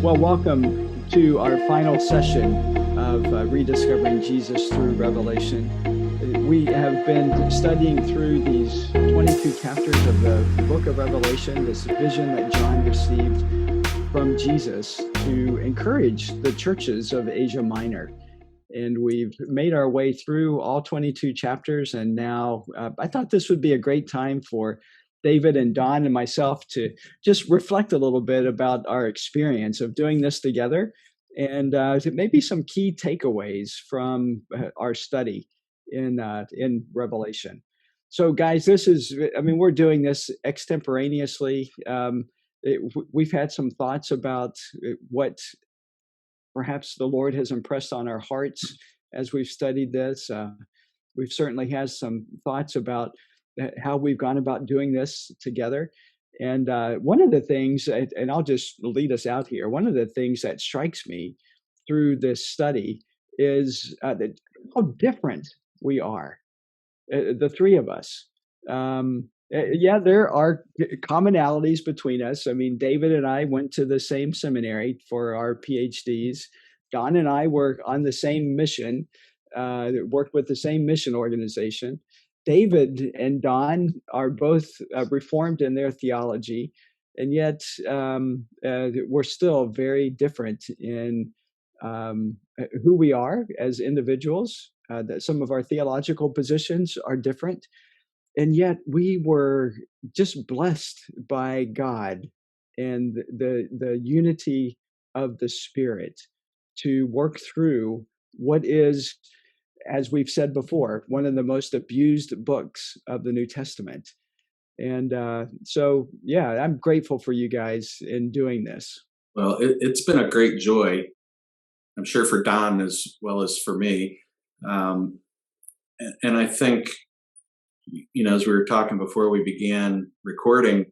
Well, welcome to our final session of Rediscovering Jesus through Revelation. We have been studying through these 22 chapters of the book of Revelation, this vision that John received from Jesus to encourage the churches of Asia Minor. And we've made our way through all 22 chapters. And now I thought this would be a great time for David and Don and myself to just reflect a little bit about our experience of doing this together and maybe some key takeaways from our study in Revelation. So, guys, we're doing this extemporaneously. We've had some thoughts about what perhaps the Lord has impressed on our hearts as we've studied this. We've certainly had some thoughts about how we've gone about doing this together. And one of the things, and I'll just lead us out here, one of the things that strikes me through this study is how different we are, the three of us. Yeah, there are commonalities between us. I mean, David and I went to the same seminary for our PhDs. Don and I were on the same mission, worked with the same mission organization. David and Don are both reformed in their theology, and yet we're still very different in who we are as individuals. That some of our theological positions are different, and yet we were just blessed by God and the unity of the Spirit to work through what is, as we've said before, one of the most abused books of the New Testament. And so, yeah, I'm grateful for you guys in doing this. Well, it's been a great joy, I'm sure, for Don as well as for me. And I think, as we were talking before we began recording,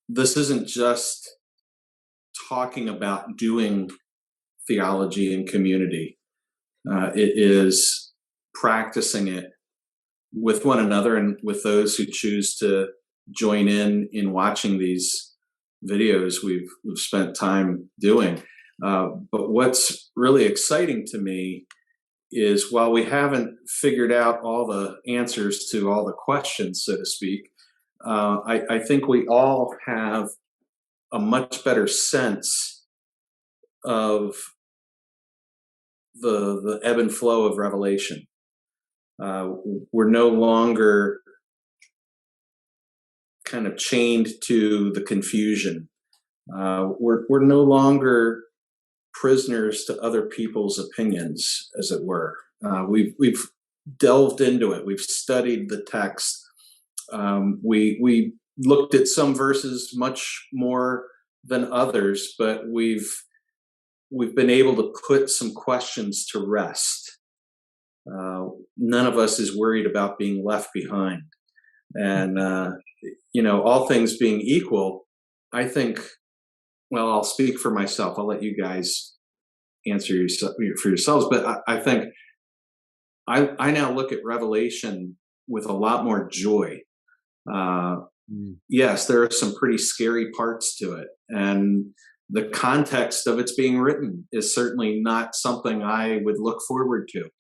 this isn't just talking about doing theology in community. It is practicing it with one another and with those who choose to join in watching these videos we've spent time doing. But what's really exciting to me is, while we haven't figured out all the answers to all the questions, so to speak, I think we all have a much better sense of the ebb and flow of Revelation. We're no longer kind of chained to the confusion. We're no longer prisoners to other people's opinions, as it were. We've delved into it. We've studied the text. We looked at some verses much more than others, but we've been able to put some questions to rest. None of us is worried about being left behind. And, all things being equal, I think, well, I'll speak for myself. I'll let you guys answer for yourselves. But I think I now look at Revelation with a lot more joy. Yes, there are some pretty scary parts to it. And the context of its being written is certainly not something I would look forward to.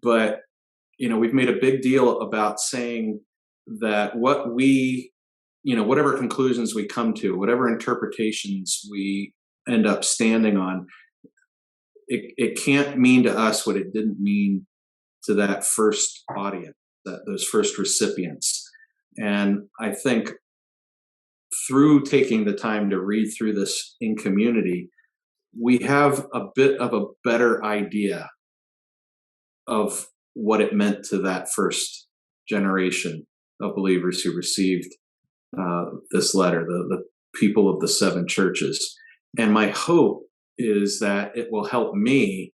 But, we've made a big deal about saying that whatever conclusions we come to, whatever interpretations we end up standing on, it can't mean to us what it didn't mean to that first audience, those first recipients. And I think through taking the time to read through this in community, we have a bit of a better idea of what it meant to that first generation of believers who received this letter, the people of the seven churches. And my hope is that it will help me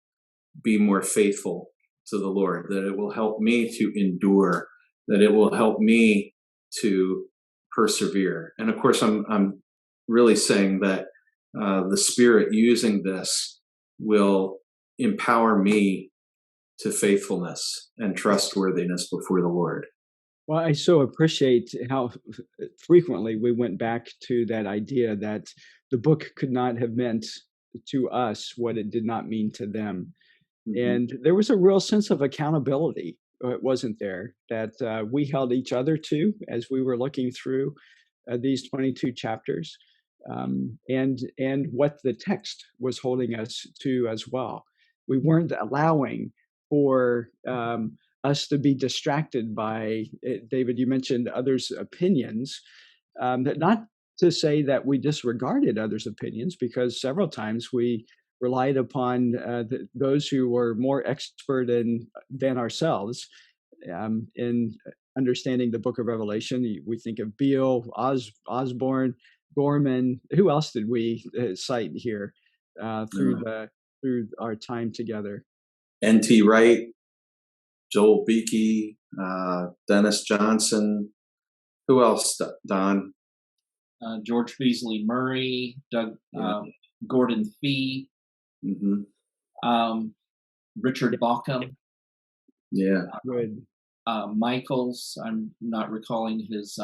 be more faithful to the Lord, that it will help me to endure, that it will help me to persevere. And of course, I'm really saying that the Spirit using this will empower me to faithfulness and trustworthiness before the Lord. Well, I so appreciate how frequently we went back to that idea that the book could not have meant to us what it did not mean to them. Hmm. And there was a real sense of accountability, wasn't there, that we held each other to as we were looking through these 22 chapters, and what the text was holding us to as well. We weren't allowing for us to be distracted by David. You mentioned others' opinions, not to say that we disregarded others' opinions, because several times we relied upon those who were more expert than ourselves in understanding the book of Revelation. We think of Beale, Osborne, Gorman. Who else did we cite here through our time together? N.T. Wright, Joel Beakey, Dennis Johnson. Who else, Don? George Beasley Murray, Doug Yeah. Gordon Fee, Mm-hmm. Richard Bauckham, Yeah. Good. Michaels. I'm not recalling his.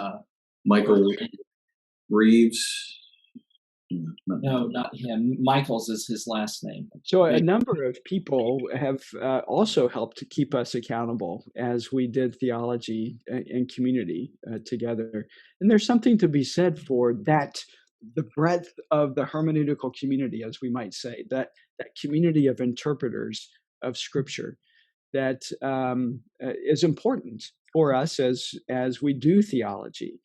Michael Reeves. No, not him. Michaels is his last name. So a number of people have also helped to keep us accountable as we did theology and community together. And there's something to be said for that, the breadth of the hermeneutical community, as we might say, that community of interpreters of Scripture that is important for us as we do theology.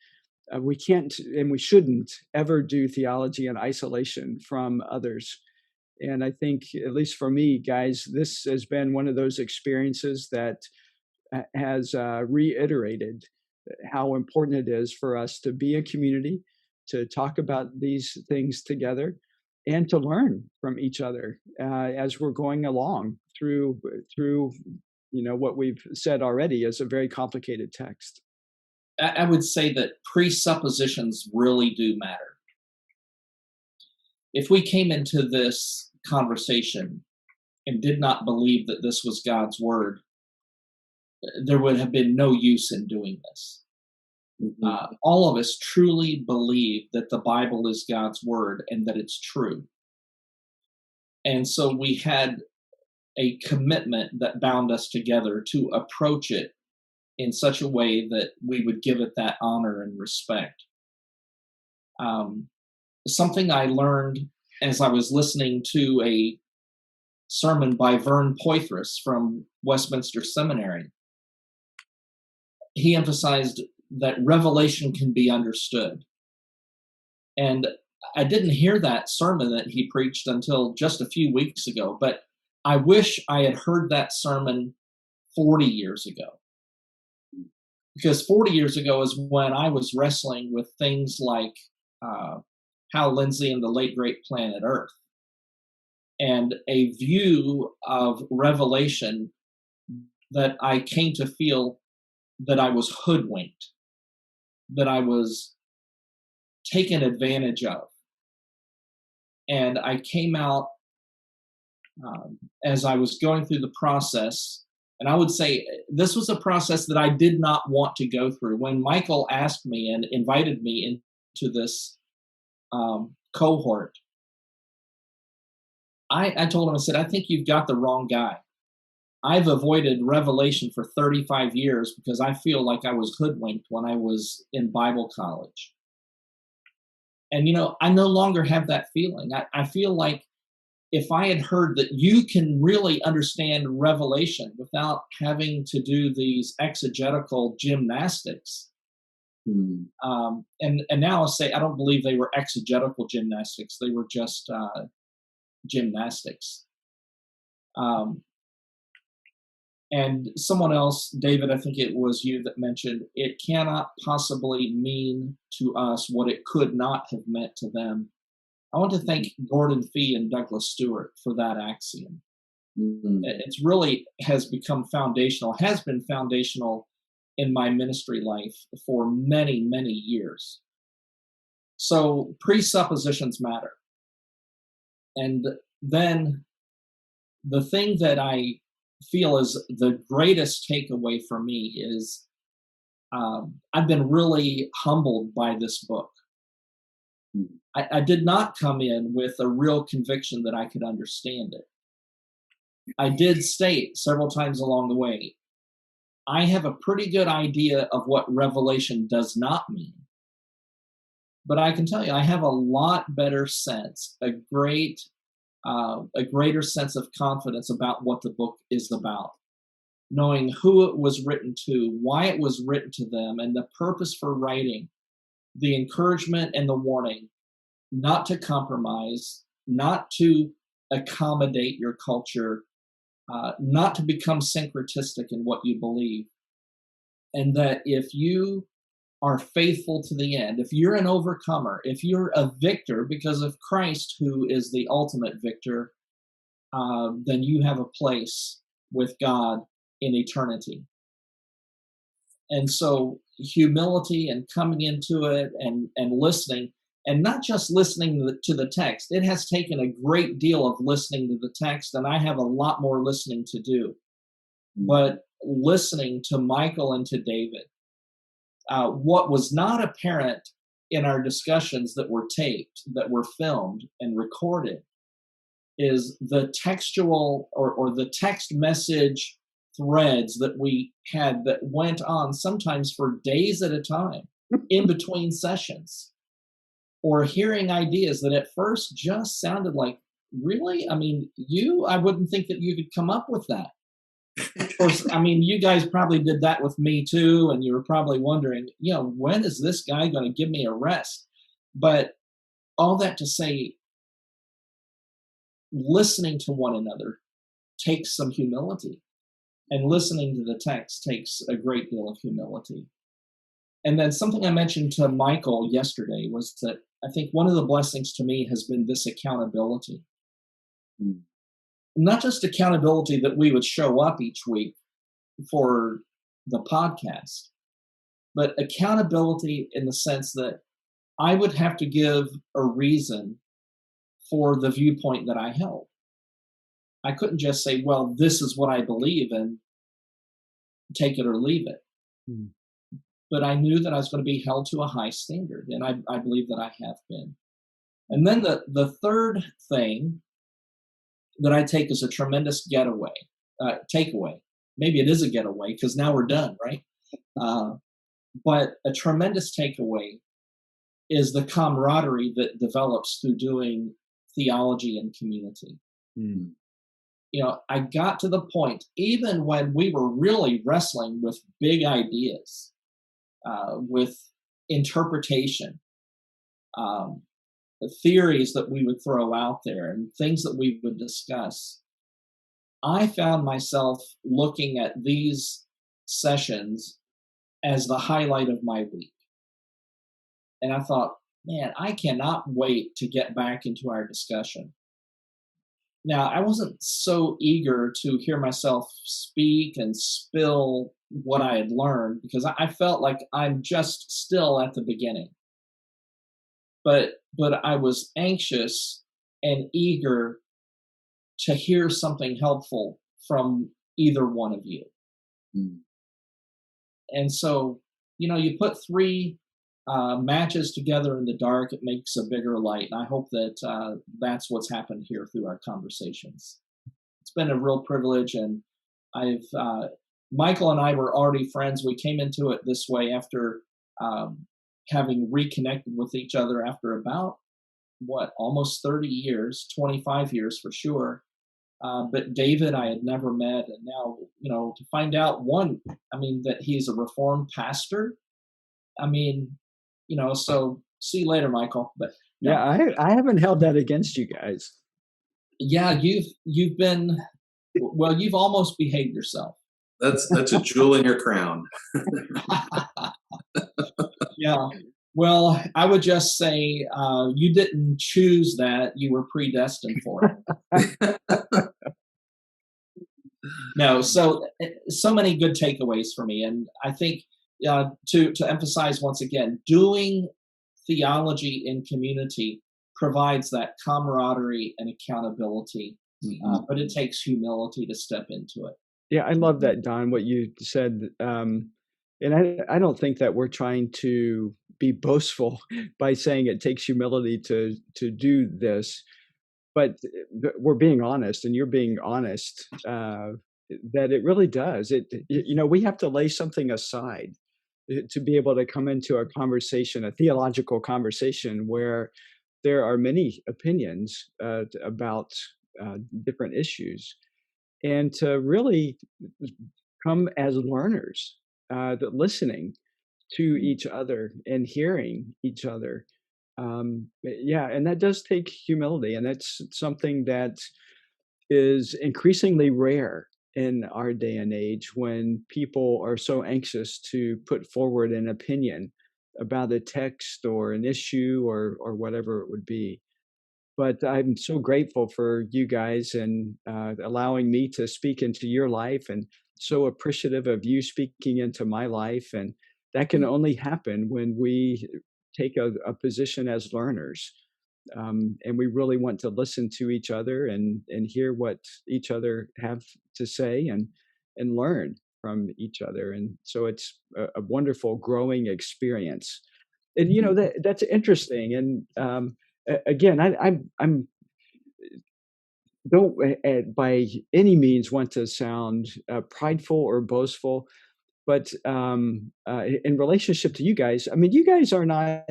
We can't and we shouldn't ever do theology in isolation from others. And I think, at least for me, guys, this has been one of those experiences that has reiterated how important it is for us to be a community, to talk about these things together, and to learn from each other as we're going along through what we've said already is a very complicated text. I would say that presuppositions really do matter. If we came into this conversation and did not believe that this was God's word, there would have been no use in doing this. Mm-hmm. All of us truly believe that the Bible is God's word and that it's true. And so we had a commitment that bound us together to approach it in such a way that we would give it that honor and respect. Something I learned as I was listening to a sermon by Vern Poythress from Westminster Seminary, he emphasized that revelation can be understood. And I didn't hear that sermon that he preached until just a few weeks ago, but I wish I had heard that sermon 40 years ago. Because 40 years ago is when I was wrestling with things like Hal Lindsey and the late great Planet Earth, and a view of Revelation that I came to feel that I was hoodwinked, that I was taken advantage of. And I came out as I was going through the process, and I would say this was a process that I did not want to go through. When Michael asked me and invited me into this cohort, I told him, I said, I think you've got the wrong guy. I've avoided Revelation for 35 years because I feel like I was hoodwinked when I was in Bible college. And, I no longer have that feeling. I feel like if I had heard that you can really understand Revelation without having to do these exegetical gymnastics, and now I'll say I don't believe they were exegetical gymnastics. They were just gymnastics. And someone else, David, I think it was you that mentioned, it cannot possibly mean to us what it could not have meant to them. I want to thank Gordon Fee and Douglas Stewart for that axiom. Mm-hmm. It's really has been foundational in my ministry life for many, many years. So presuppositions matter. And then the thing that I feel is the greatest takeaway for me is I've been really humbled by this book. I did not come in with a real conviction that I could understand it. I did state several times along the way, I have a pretty good idea of what revelation does not mean. But I can tell you, I have a lot better sense, a greater sense of confidence about what the book is about, knowing who it was written to, why it was written to them, and the purpose for writing, the encouragement and the warning, not to compromise, not to accommodate your culture, not to become syncretistic in what you believe. And that if you are faithful to the end, if you're an overcomer, if you're a victor because of Christ, who is the ultimate victor, then you have a place with God in eternity. And so humility and coming into it and listening, and not just listening to the text. It has taken a great deal of listening to the text, and I have a lot more listening to do. But listening to Michael and to David, what was not apparent in our discussions that were taped, that were filmed and recorded, is the textual or the text message threads that we had that went on sometimes for days at a time in between sessions, or hearing ideas that at first just sounded like, really? I mean, I wouldn't think that you could come up with that. Of course, I mean, you guys probably did that with me too, and you were probably wondering, when is this guy going to give me a rest? But all that to say, listening to one another takes some humility, and listening to the text takes a great deal of humility. And then something I mentioned to Michael yesterday was that I think one of the blessings to me has been this accountability. Not just accountability that we would show up each week for the podcast, but accountability in the sense that I would have to give a reason for the viewpoint that I held. I couldn't just say, well, this is what I believe and take it or leave it. But I knew that I was going to be held to a high standard, and I believe that I have been. And then the third thing that I take as a tremendous takeaway. Maybe it is a getaway because now we're done, right? But a tremendous takeaway is the camaraderie that develops through doing theology and community. I got to the point, even when we were really wrestling with big ideas, with interpretation, the theories that we would throw out there and things that we would discuss, I found myself looking at these sessions as the highlight of my week. And I thought, man, I cannot wait to get back into our discussion. Now, I wasn't so eager to hear myself speak and spill what I had learned because I felt like I'm just still at the beginning. But I was anxious and eager to hear something helpful from either one of you. And so, you put three matches together in the dark, it makes a bigger light. And I hope that that's what's happened here through our conversations. It's been a real privilege, and Michael and I were already friends. We came into it this way after having reconnected with each other after about, almost 30 years, 25 years for sure. But David, I had never met. And now, to find out that he's a Reformed pastor. So see you later, Michael. But yeah, I haven't held that against you guys. Yeah, you've been, you've almost behaved yourself. That's a jewel in your crown. Yeah. Well, I would just say you didn't choose that; you were predestined for it. No, so many good takeaways for me, and I think to emphasize once again, doing theology in community provides that camaraderie and accountability, but it takes humility to step into it. Yeah, I love that, Don, what you said. And I don't think that we're trying to be boastful by saying it takes humility to do this, but we're being honest, and you're being honest, that it really does. We have to lay something aside to be able to come into a conversation, a theological conversation, where there are many opinions about different issues, and to really come as learners, listening to each other and hearing each other. Yeah, and that does take humility, and that's something that is increasingly rare in our day and age, when people are so anxious to put forward an opinion about a text or an issue or whatever it would be. But I'm so grateful for you guys, and allowing me to speak into your life, and so appreciative of you speaking into my life. And that can only happen when we take a position as learners. And we really want to listen to each other, and hear what each other have to say, and learn from each other. And so it's a wonderful growing experience. And that's interesting. And again, I'm don't by any means want to sound prideful or boastful, but in relationship to you guys, I mean, you guys are not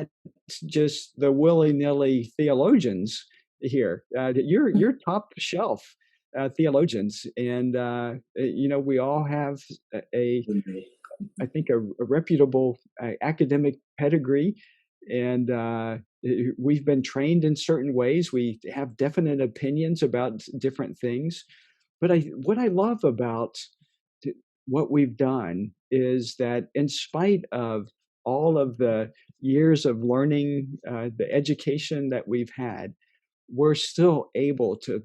just the willy-nilly theologians here. You're top shelf theologians, and we all have a I think a reputable academic pedigree, and we've been trained in certain ways. We have definite opinions about different things. But what I love about what we've done is that, in spite of all of the years of learning, the education that we've had, we're still able to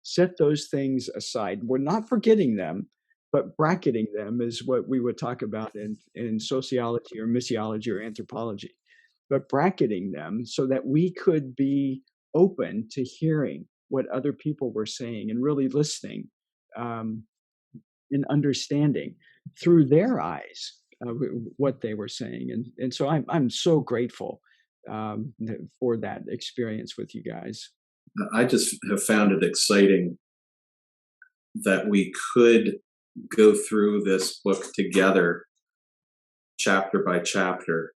set those things aside. We're not forgetting them, but bracketing them is what we would talk about in sociology or missiology or anthropology. But bracketing them so that we could be open to hearing what other people were saying, and really listening, um, and understanding through their eyes what they were saying. And so I'm so grateful for that experience with you guys. I just have found it exciting that we could go through this book together, chapter by chapter.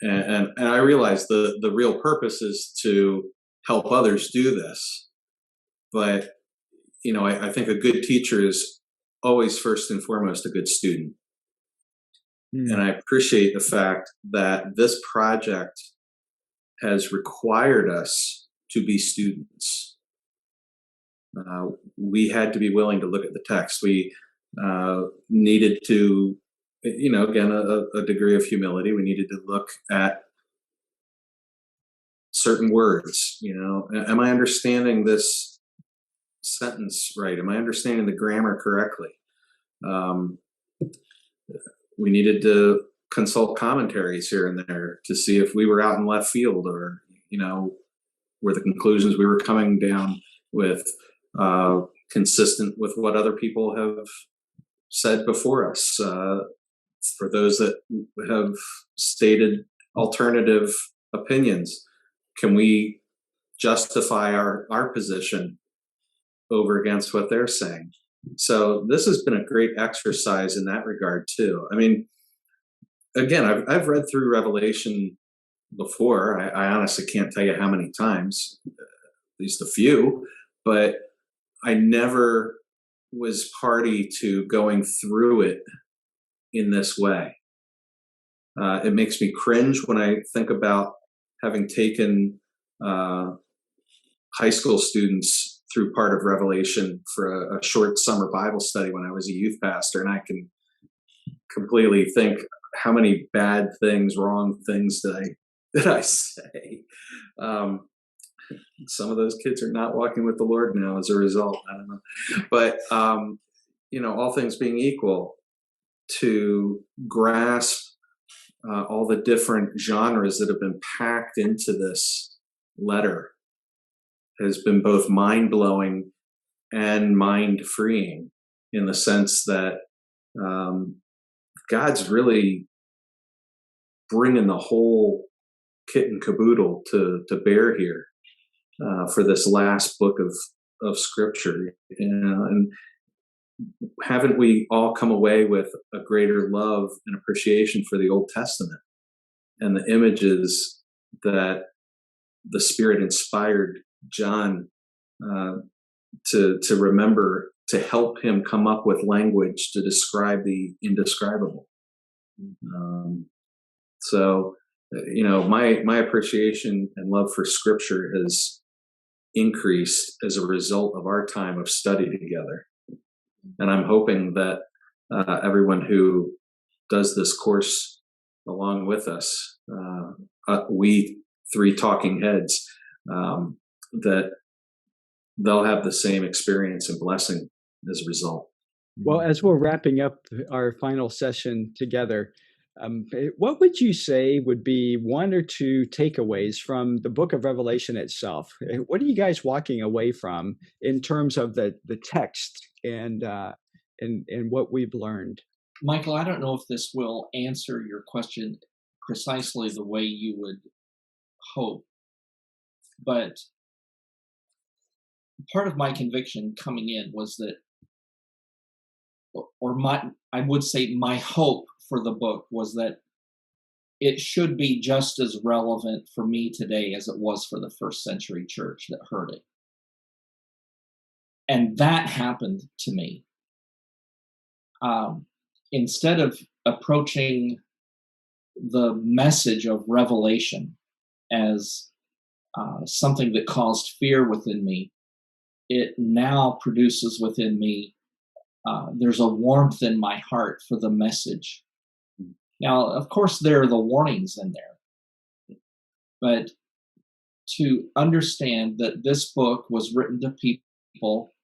And I realize the real purpose is to help others do this. But, I think a good teacher is always first and foremost a good student. And I appreciate the fact that this project has required us to be students. We had to be willing to look at the text. We needed to, again, a degree of humility. We needed to look at certain words. Am I understanding this sentence right? Am I understanding the grammar correctly? We needed to consult commentaries here and there to see if we were out in left field, or, were the conclusions we were coming down with consistent with what other people have said before us. For those that have stated alternative opinions, can we justify our position over against what they're saying? So this has been a great exercise in that regard too. I mean, again, I've read through Revelation before. I honestly can't tell you how many times, at least a few, but I never was party to going through it in this way. It makes me cringe when I think about having taken high school students through part of Revelation for a short summer Bible study when I was a youth pastor, and I can completely think how many bad things, wrong things did I say. Some of those kids are not walking with the Lord now as a result. I don't know. But, all things being equal, to grasp all the different genres that have been packed into this letter has been both mind-blowing and mind-freeing, in the sense that God's really bringing the whole kit and caboodle to bear here for this last book of Scripture. And haven't we all come away with a greater love and appreciation for the Old Testament and the images that the Spirit inspired John to remember, to help him come up with language to describe the indescribable? So, my appreciation and love for Scripture has increased as a result of our time of study together. And I'm hoping that everyone who does this course along with us, we three talking heads, that they'll have the same experience and blessing as a result. Well, as we're wrapping up our final session together, what would you say would be one or two takeaways from the book of Revelation itself? What are you guys walking away from in terms of the text and what we've learned? Michael, I don't know if this will answer your question precisely the way you would hope, but part of my conviction coming in was that, I would say my hope for the book was that it should be just as relevant for me today as it was for the first century church that heard it. And that happened to me. Instead of approaching the message of Revelation as something that caused fear within me, it now produces within me, there's a warmth in my heart for the message. Now, of course, there are the warnings in there, but to understand that this book was written to people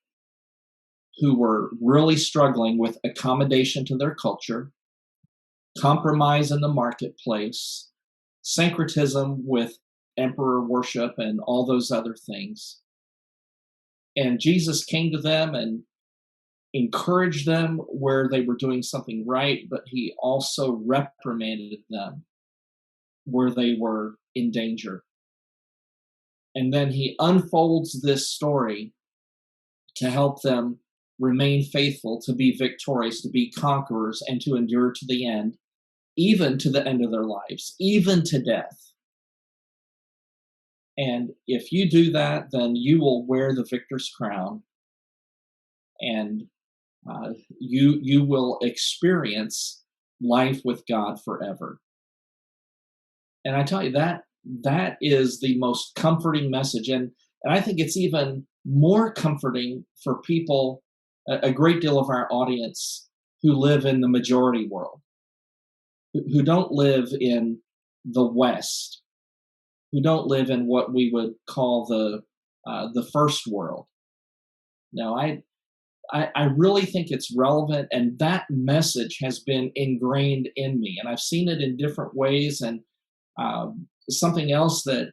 who were really struggling with accommodation to their culture, compromise in the marketplace, syncretism with emperor worship and all those other things. And Jesus came to them and encouraged them where they were doing something right, but he also reprimanded them where they were in danger. And then he unfolds this story to help them remain faithful, to be victorious, to be conquerors, and to endure to the end, even to the end of their lives, even to death. And if you do that, then you will wear the victor's crown, and you will experience life with God forever. And I tell you, that is the most comforting message. And I think it's even more comforting for people, a great deal of our audience who live in the majority world, who don't live in the West, who don't live in what we would call the first world. Now, I really think it's relevant, and that message has been ingrained in me, and I've seen it in different ways. And something else that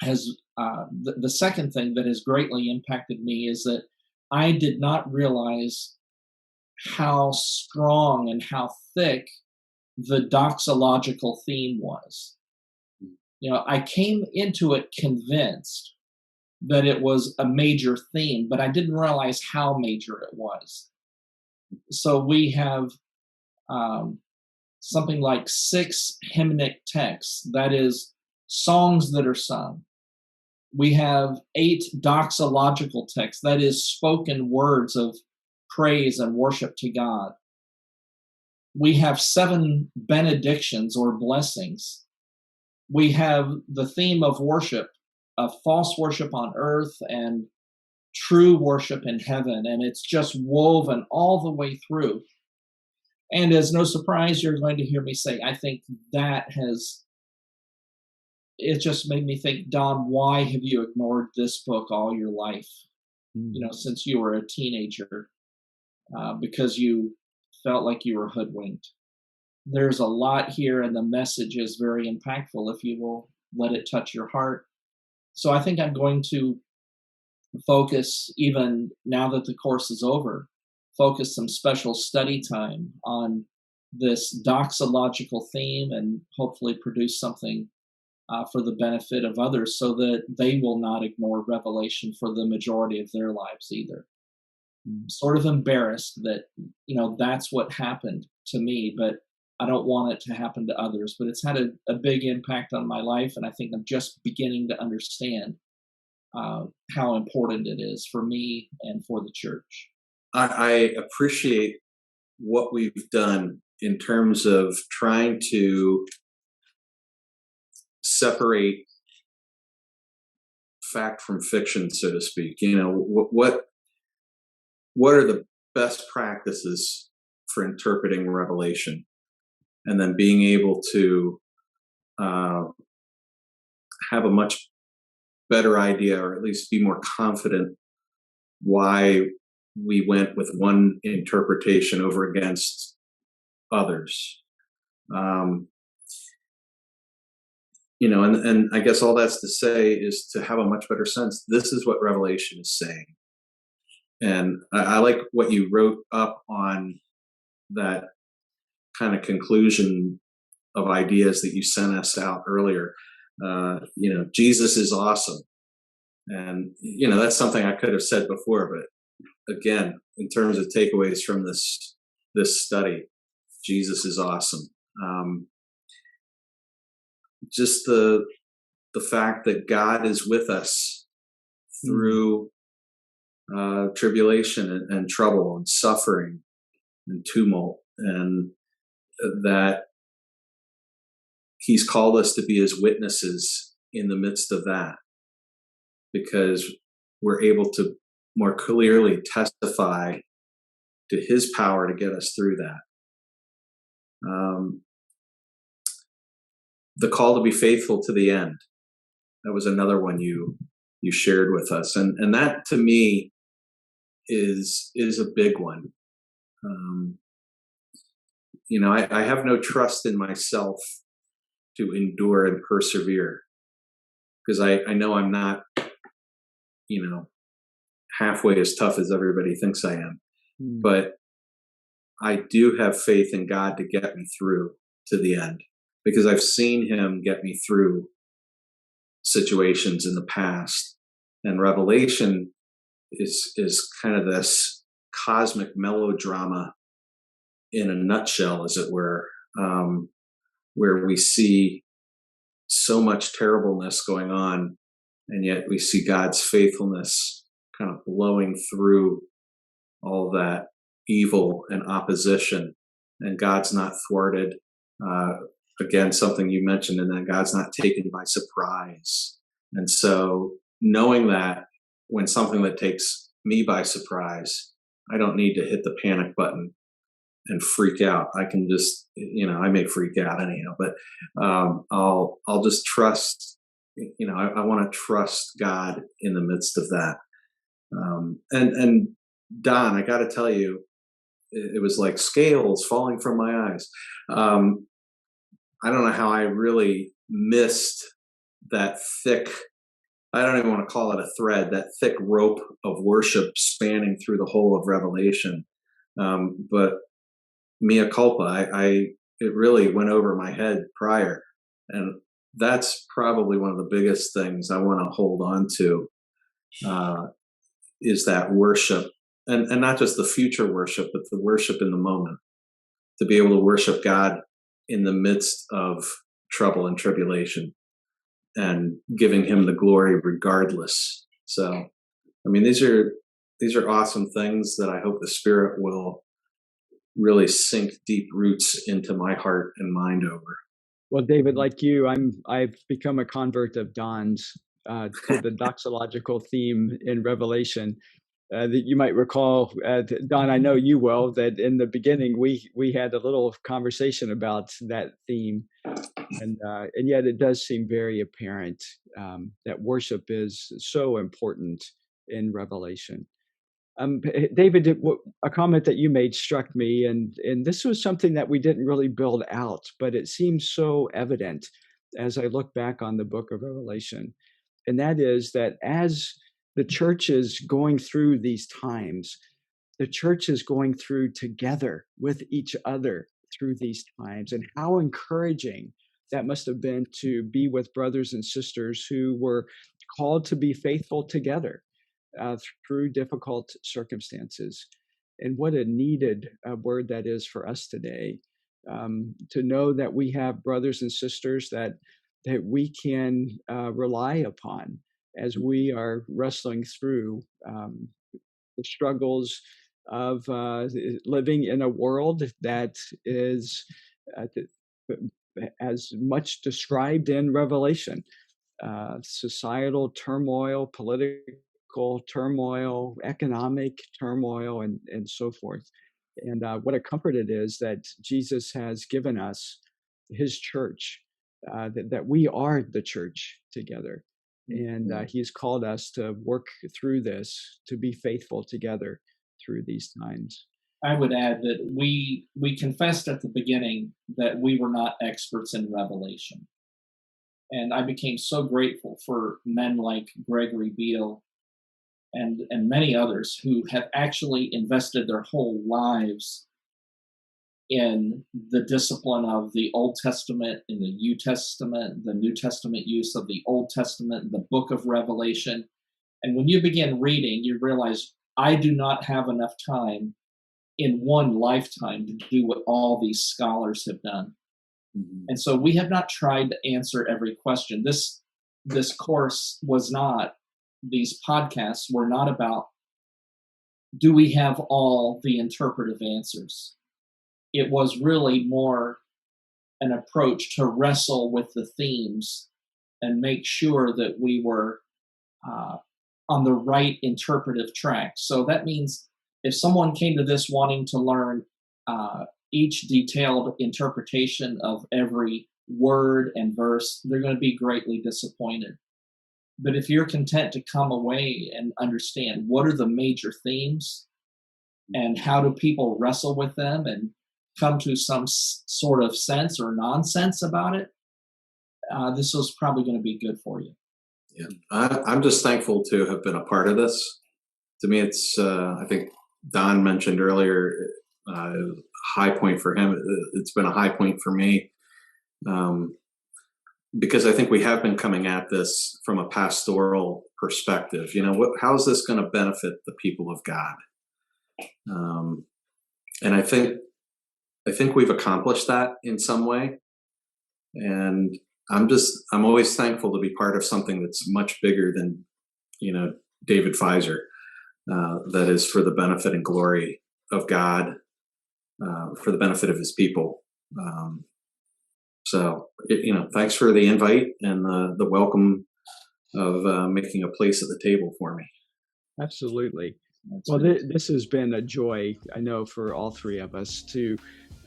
has, the second thing that has greatly impacted me is that I did not realize how strong and how thick the doxological theme was. I came into it convinced that it was a major theme, but I didn't realize how major it was. So we have something like 6 hymnic texts, that is, songs that are sung. We have 8 doxological texts, that is, spoken words of praise and worship to God. We have 7 benedictions or blessings. We have the theme of worship, of false worship on earth and true worship in heaven, and it's just woven all the way through. And as no surprise, you're going to hear me say, I think it just made me think, Don, why have you ignored this book all your life? Since you were a teenager, because you felt like you were hoodwinked. There's a lot here, and the message is very impactful if you will let it touch your heart. So I think I'm going to focus, even now that the course is over, focus some special study time on this doxological theme and hopefully produce something for the benefit of others so that they will not ignore Revelation for the majority of their lives either. Sort of embarrassed that, that's what happened to me, but I don't want it to happen to others. But it's had a big impact on my life, and I think I'm just beginning to understand how important it is for me and for the church. I appreciate what we've done in terms of trying to separate fact from fiction, so to speak. What are the best practices for interpreting Revelation, and then being able to have a much better idea, or at least be more confident why we went with one interpretation over against others. And I guess all that's to say is to have a much better sense. This is what Revelation is saying. And I like what you wrote up on that kind of conclusion of ideas that you sent us out earlier. Jesus is awesome. And, that's something I could have said before, but again, in terms of takeaways from this study, Jesus is awesome. Just the fact that God is with us through tribulation and trouble and suffering and tumult, and that He's called us to be His witnesses in the midst of that, because we're able to more clearly testify to His power to get us through that. The call to be faithful to the end. That was another one you shared with us. And that to me is a big one. I have no trust in myself to endure and persevere, because I know I'm not, halfway as tough as everybody thinks I am. But I do have faith in God to get me through to the end, because I've seen Him get me through situations in the past. And Revelation is kind of this cosmic melodrama in a nutshell, as it were, where we see so much terribleness going on, and yet we see God's faithfulness kind of blowing through all that evil and opposition, and God's not thwarted. Again, something you mentioned in that God's not taken by surprise. And so knowing that when something that takes me by surprise, I don't need to hit the panic button and freak out. I can just, I may freak out anyhow, but I'll just trust, I want to trust God in the midst of that. And Don, I got to tell you, it was like scales falling from my eyes. I don't know how I really missed that thick, I don't even want to call it a thread, that thick rope of worship spanning through the whole of Revelation. But mea culpa, it really went over my head prior. And that's probably one of the biggest things I want to hold on to, is that worship. And not just the future worship, but the worship in the moment. To be able to worship God in the midst of trouble and tribulation, and giving Him the glory regardless. So, these are awesome things that I hope the Spirit will really sink deep roots into my heart and mind over. Well, David, like you, I've become a convert of Don's to the doxological theme in Revelation. That you might recall, Don, I know you will, that in the beginning we had a little conversation about that theme, and yet it does seem very apparent that worship is so important in Revelation. David, a comment that you made struck me, and this was something that we didn't really build out, but it seems so evident as I look back on the book of Revelation, and that is that as the church is going through these times, the church is going through together with each other through these times, and how encouraging that must have been to be with brothers and sisters who were called to be faithful together through difficult circumstances. And what a needed word that is for us today, to know that we have brothers and sisters that we can rely upon as we are wrestling through the struggles of living in a world that is as much described in Revelation, societal turmoil, political turmoil, economic turmoil, and so forth. And what a comfort it is that Jesus has given us his church, that we are the church together. And he's called us to work through this, to be faithful together through these times. I would add that we confessed at the beginning that we were not experts in Revelation. And I became so grateful for men like Gregory Beale and many others who have actually invested their whole lives in the discipline of the Old Testament, in the New Testament, the New Testament use of the Old Testament, the book of Revelation. And when you begin reading, you realize I do not have enough time in one lifetime to do what all these scholars have done. Mm-hmm. And so we have not tried to answer every question. This course was not, these podcasts were not about, do we have all the interpretive answers? It was really more an approach to wrestle with the themes and make sure that we were on the right interpretive track. So that means if someone came to this wanting to learn each detailed interpretation of every word and verse, they're going to be greatly disappointed. But if you're content to come away and understand what are the major themes and how do people wrestle with them and come to some sort of sense or nonsense about it, this was probably going to be good for you. Yeah, I'm just thankful to have been a part of this. To me, it's, I think Don mentioned earlier, high point for him. It's been a high point for me, because I think we have been coming at this from a pastoral perspective. You know, how is this going to benefit the people of God? And I think we've accomplished that in some way. And I'm always thankful to be part of something that's much bigger than, David Pfizer, that is for the benefit and glory of God, for the benefit of his people. So, thanks for the invite and the welcome of making a place at the table for me. Absolutely. Well, this has been a joy, I know, for all three of us to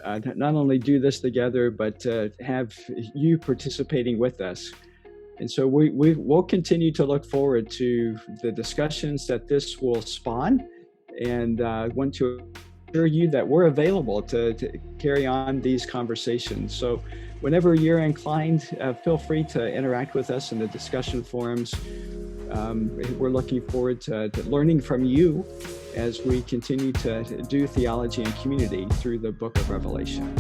not only do this together, but have you participating with us. And so we'll continue to look forward to the discussions that this will spawn, and want to assure you that we're available to carry on these conversations. So whenever you're inclined, feel free to interact with us in the discussion forums. We're looking forward to learning from you as we continue to do theology and community through the book of Revelation.